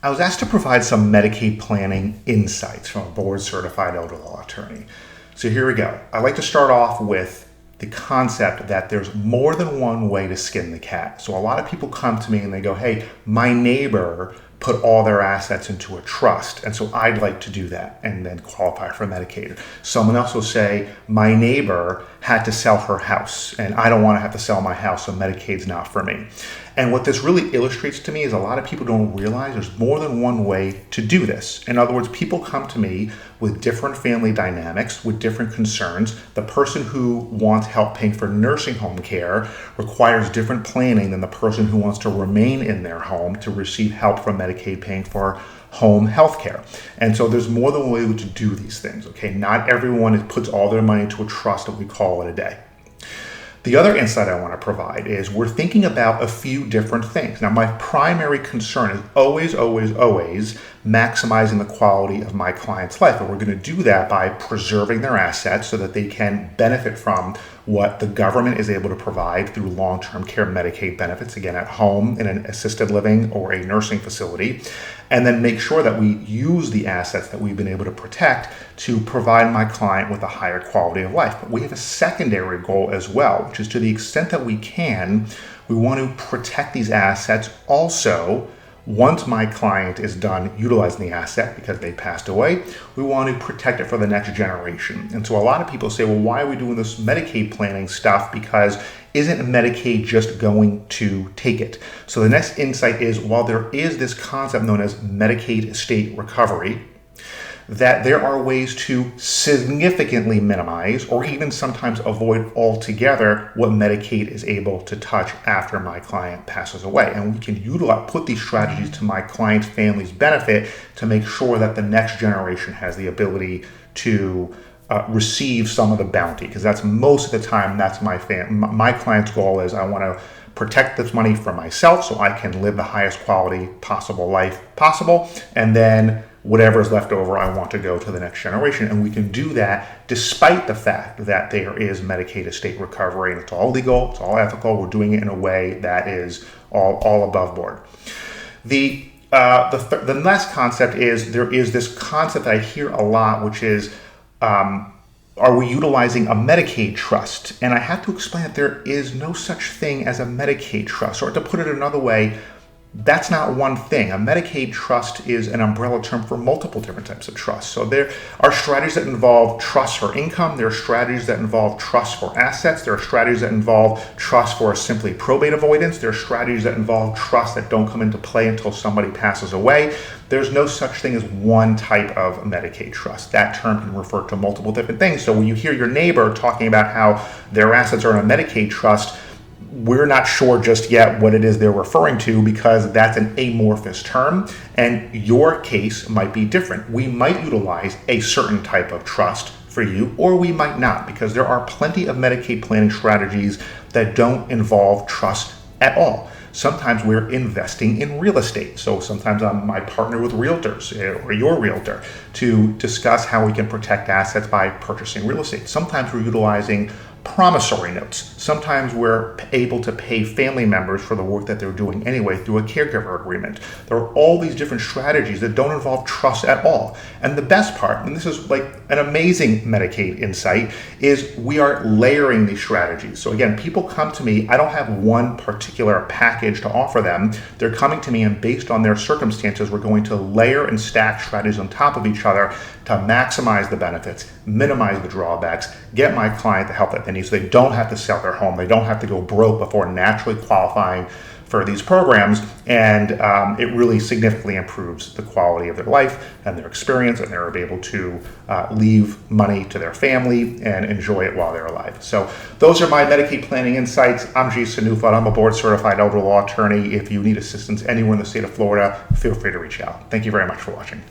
I was asked to provide some Medicaid planning insights from a board-certified elder law attorney. So here we go. I'd like to start off with the concept that there's more than one way to skin the cat. So a lot of people come to me and they go, hey, my neighbor put all their assets into a trust, and so I'd like to do that and then qualify for Medicaid. Someone else will say, my neighbor had to sell her house and I don't want to have to sell my house, so Medicaid's not for me. And what this really illustrates to me is a lot of people don't realize there's more than one way to do this. In other words, people come to me with different family dynamics, with different concerns. The person who wants help paying for nursing home care requires different planning than the person who wants to remain in their home to receive help from Medicaid paying for home health care. And so there's more than one way to do these things, okay? Not everyone puts all their money into a trust and we call it a day. The other insight I want to provide is we're thinking about a few different things. Now, my primary concern is always maximizing the quality of my client's life. And we're going to do that by preserving their assets so that they can benefit from what the government is able to provide through long-term care Medicaid benefits, again, at home, in an assisted living or a nursing facility, and then make sure that we use the assets that we've been able to protect to provide my client with a higher quality of life. But we have a secondary goal as well, which is to the extent that we can, we want to protect these assets also. Once my client is done utilizing the asset because they passed away, we want to protect it for the next generation. And so a lot of people say, well, why are we doing this Medicaid planning stuff? Because isn't Medicaid just going to take it? So the next insight is, while there is this concept known as Medicaid estate recovery, that there are ways to significantly minimize or even sometimes avoid altogether what Medicaid is able to touch after my client passes away. And we can put these strategies to my client's family's benefit to make sure that the next generation has the ability to receive some of the bounty, because that's most of the time, that's my client's goal is I want to protect this money for myself so I can live the highest quality possible life possible, and then whatever is left over, I want to go to the next generation. And we can do that despite the fact that there is Medicaid estate recovery, and it's all legal, it's all ethical. We're doing it in a way that is all above board. The last concept is, there is this concept that I hear a lot, which is, are we utilizing a Medicaid trust? And I have to explain that there is no such thing as a Medicaid trust, or to put it another way, that's not one thing. A Medicaid trust is an umbrella term for multiple different types of trusts. So there are strategies that involve trusts for income. There are strategies that involve trusts for assets. There are strategies that involve trusts for simply probate avoidance. There are strategies that involve trusts that don't come into play until somebody passes away. There's no such thing as one type of Medicaid trust. That term can refer to multiple different things. So when you hear your neighbor talking about how their assets are in a Medicaid trust, we're not sure just yet what it is they're referring to, because that's an amorphous term, and your case might be different. We might utilize a certain type of trust for you, or we might not, because there are plenty of Medicaid planning strategies that don't involve trust at all. Sometimes we're investing in real estate. So sometimes I might partner with realtors or your realtor to discuss how we can protect assets by purchasing real estate. Sometimes we're utilizing promissory notes. Sometimes we're able to pay family members for the work that they're doing anyway through a caregiver agreement. There are all these different strategies that don't involve trust at all. And the best part, and this is like an amazing Medicaid insight, is we are layering these strategies. So again, people come to me, I don't have one particular package to offer them. They're coming to me, and based on their circumstances, we're going to layer and stack strategies on top of each other to maximize the benefits, minimize the drawbacks, get my client the help that they need so they don't have to sell their home, they don't have to go broke before naturally qualifying for these programs, and it really significantly improves the quality of their life and their experience, and they're able to leave money to their family and enjoy it while they're alive. So those are my Medicaid planning insights. I'm G. Sanufat. I'm a board-certified elder law attorney. If you need assistance anywhere in the state of Florida, feel free to reach out. Thank you very much for watching.